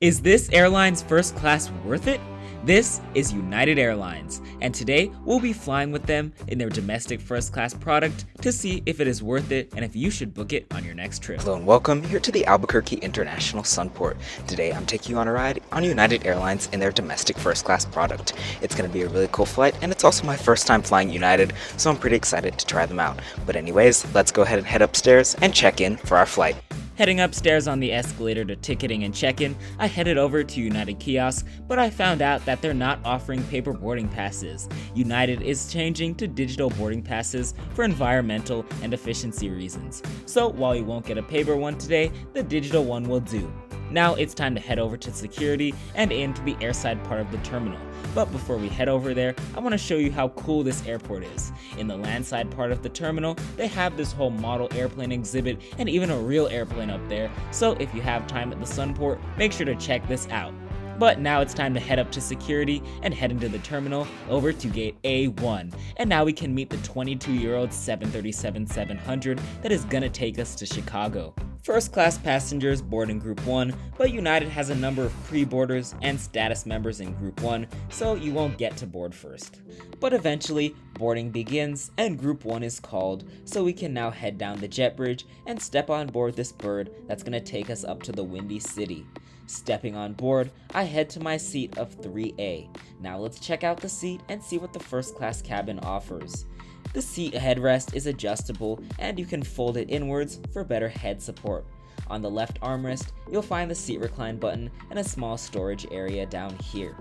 Is this airline's first class worth it? This is United Airlines, and today we'll be flying with them in their domestic first class product to see if it is worth it and if you should book it on your next trip. Hello and welcome here to the Albuquerque International Sunport. Today I'm taking you on a ride on United Airlines in their domestic first class product. It's going to be a really cool flight, and it's also my first time flying United, so I'm pretty excited to try them out. But anyways, let's go ahead and head upstairs and check in for our flight. Heading upstairs on the escalator to ticketing and check-in, I headed over to United Kiosk, but I found out that they're not offering paper boarding passes. United is changing to digital boarding passes for environmental and efficiency reasons. So while you won't get a paper one today, the digital one will do. Now it's time to head over to security and into the airside part of the terminal. But before we head over there, I want to show you how cool this airport is. In the landside part of the terminal, they have this whole model airplane exhibit and even a real airplane up there, so if you have time at the Sunport, make sure to check this out. But now it's time to head up to security and head into the terminal over to gate A1. And now we can meet the 22-year-old 737-700 that is gonna take us to Chicago. First class passengers board in Group 1, but United has a number of pre-boarders and status members in Group 1, so you won't get to board first. But eventually, boarding begins and Group 1 is called, so we can now head down the jet bridge and step on board this bird that's gonna take us up to the Windy City. Stepping on board, I head to my seat of 3A. Now let's check out the seat and see what the first class cabin offers. The seat headrest is adjustable and you can fold it inwards for better head support. On the left armrest, you'll find the seat recline button and a small storage area down here.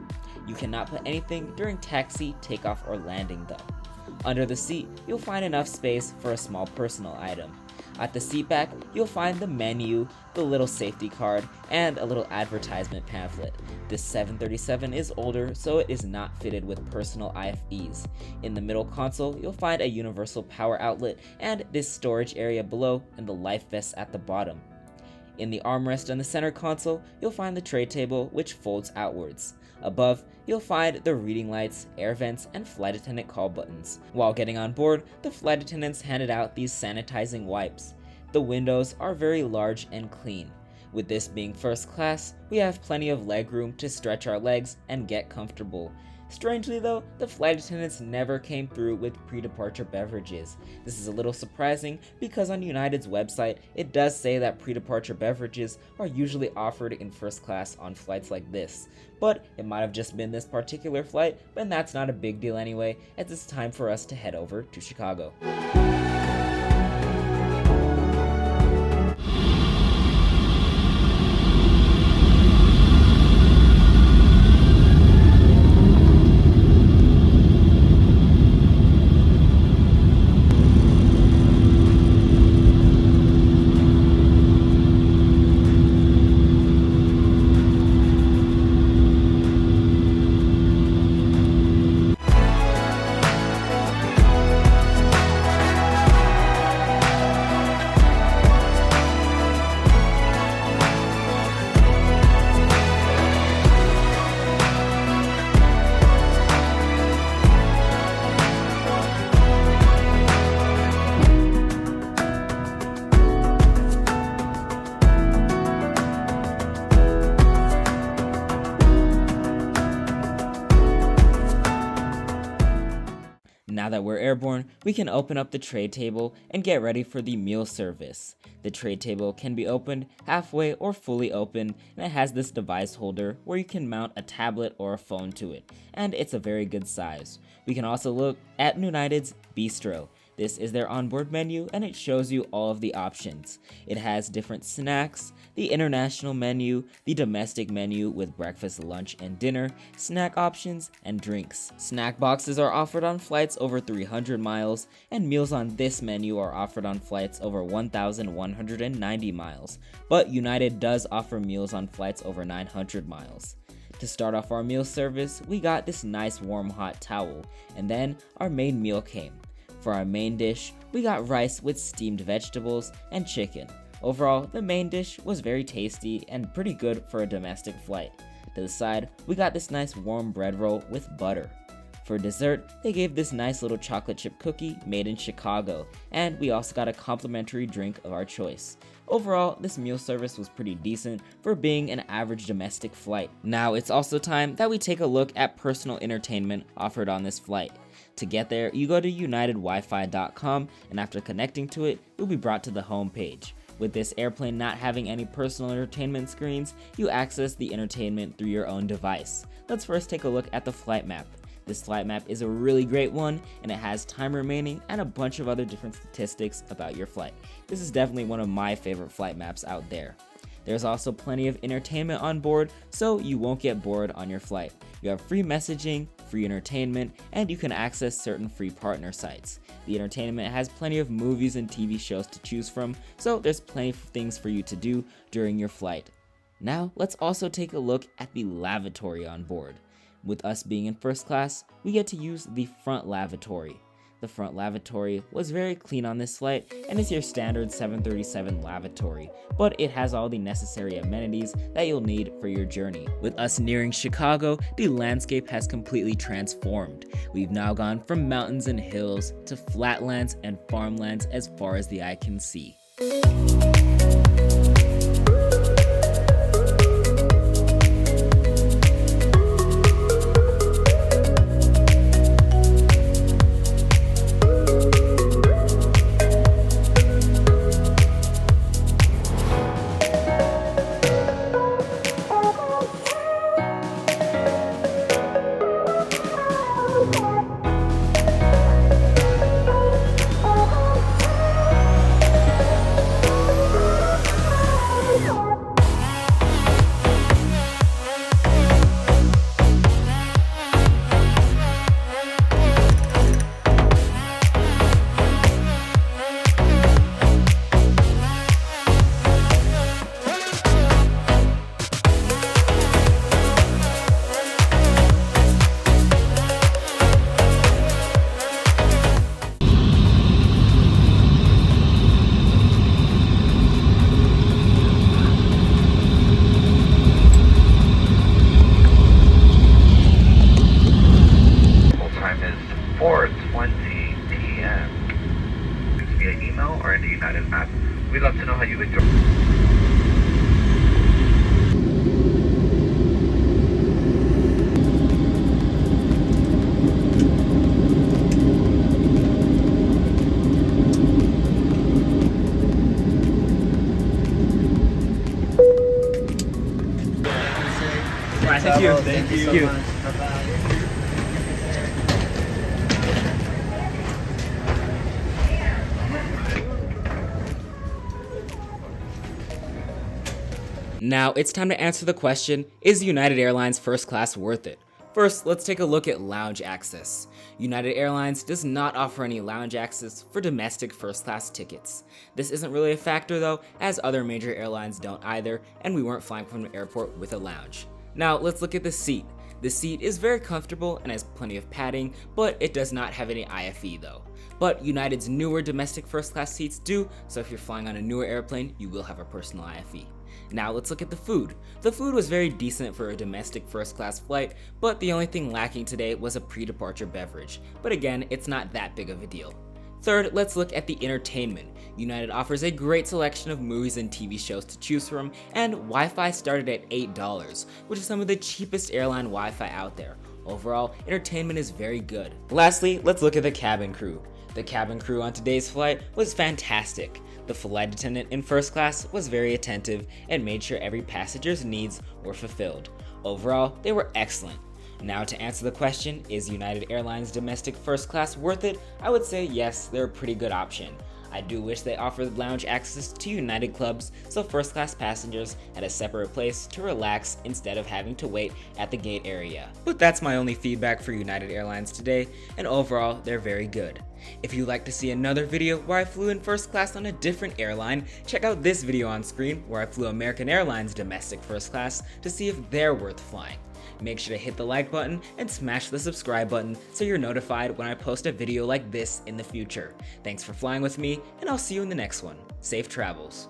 You cannot put anything during taxi, takeoff, or landing though. Under the seat, you'll find enough space for a small personal item. At the seat back, you'll find the menu, the little safety card, and a little advertisement pamphlet. This 737 is older, so it is not fitted with personal IFEs. In the middle console, you'll find a universal power outlet and this storage area below and the life vest at the bottom. In the armrest on the center console, you'll find the tray table, which folds outwards. Above, you'll find the reading lights, air vents, and flight attendant call buttons. While getting on board, the flight attendants handed out these sanitizing wipes. The windows are very large and clean. With this being first class, we have plenty of leg room to stretch our legs and get comfortable. Strangely though, the flight attendants never came through with pre-departure beverages. This is a little surprising because on United's website, it does say that pre-departure beverages are usually offered in first class on flights like this. But it might have just been this particular flight, but that's not a big deal anyway, as it's time for us to head over to Chicago. Now that we're airborne, we can open up the tray table and get ready for the meal service. The tray table can be opened halfway or fully open, and it has this device holder where you can mount a tablet or a phone to it, and it's a very good size. We can also look at United's Bistro. This is their onboard menu and it shows you all of the options. It has different snacks, the international menu, the domestic menu with breakfast, lunch, and dinner, snack options, and drinks. Snack boxes are offered on flights over 300 miles, and meals on this menu are offered on flights over 1,190 miles. But United does offer meals on flights over 900 miles. To start off our meal service, we got this nice warm hot towel, and then our main meal came. For our main dish, we got rice with steamed vegetables and chicken. Overall, the main dish was very tasty and pretty good for a domestic flight. To the side, we got this nice warm bread roll with butter. For dessert, they gave this nice little chocolate chip cookie made in Chicago, and we also got a complimentary drink of our choice. Overall, this meal service was pretty decent for being an average domestic flight. Now it's also time that we take a look at personal entertainment offered on this flight. To get there, you go to unitedwifi.com, and after connecting to it, you'll be brought to the home page. With this airplane not having any personal entertainment screens, you access the entertainment through your own device. Let's first take a look at the flight map. This flight map is a really great one, and it has time remaining and a bunch of other different statistics about your flight. This is definitely one of my favorite flight maps out there. There's also plenty of entertainment on board, so you won't get bored on your flight. You have free messaging, free entertainment, and you can access certain free partner sites. The entertainment has plenty of movies and TV shows to choose from, so there's plenty of things for you to do during your flight. Now, let's also take a look at the lavatory on board. With us being in first class, we get to use the front lavatory. The front lavatory was very clean on this flight and is your standard 737 lavatory, but it has all the necessary amenities that you'll need for your journey. With us nearing Chicago, the landscape has completely transformed. We've now gone from mountains and hills to flatlands and farmlands as far as the eye can see. We'd love to know how you enjoy. Thank you. Thank you so much. Bye-bye. Now it's time to answer the question, is United Airlines first class worth it? First, let's take a look at lounge access. United Airlines does not offer any lounge access for domestic first class tickets. This isn't really a factor though, as other major airlines don't either, and we weren't flying from an airport with a lounge. Now let's look at the seat. The seat is very comfortable and has plenty of padding, but it does not have any IFE though. But United's newer domestic first class seats do, so if you're flying on a newer airplane, you will have a personal IFE. Now let's look at the food. The food was very decent for a domestic first class flight, but the only thing lacking today was a pre-departure beverage. But again, it's not that big of a deal. Third, let's look at the entertainment. United offers a great selection of movies and TV shows to choose from, and Wi-Fi started at $8, which is some of the cheapest airline Wi-Fi out there. Overall, entertainment is very good. Lastly, let's look at the cabin crew. The cabin crew on today's flight was fantastic. The flight attendant in first class was very attentive and made sure every passenger's needs were fulfilled. Overall, they were excellent. Now to answer the question, is United Airlines domestic first class worth it? I would say yes, they're a pretty good option. I do wish they offered lounge access to United clubs so first class passengers had a separate place to relax instead of having to wait at the gate area. But that's my only feedback for United Airlines today, and overall, they're very good. If you'd like to see another video where I flew in first class on a different airline, check out this video on screen where I flew American Airlines domestic first class to see if they're worth flying. Make sure to hit the like button and smash the subscribe button so you're notified when I post a video like this in the future. Thanks for flying with me, and I'll see you in the next one. Safe travels.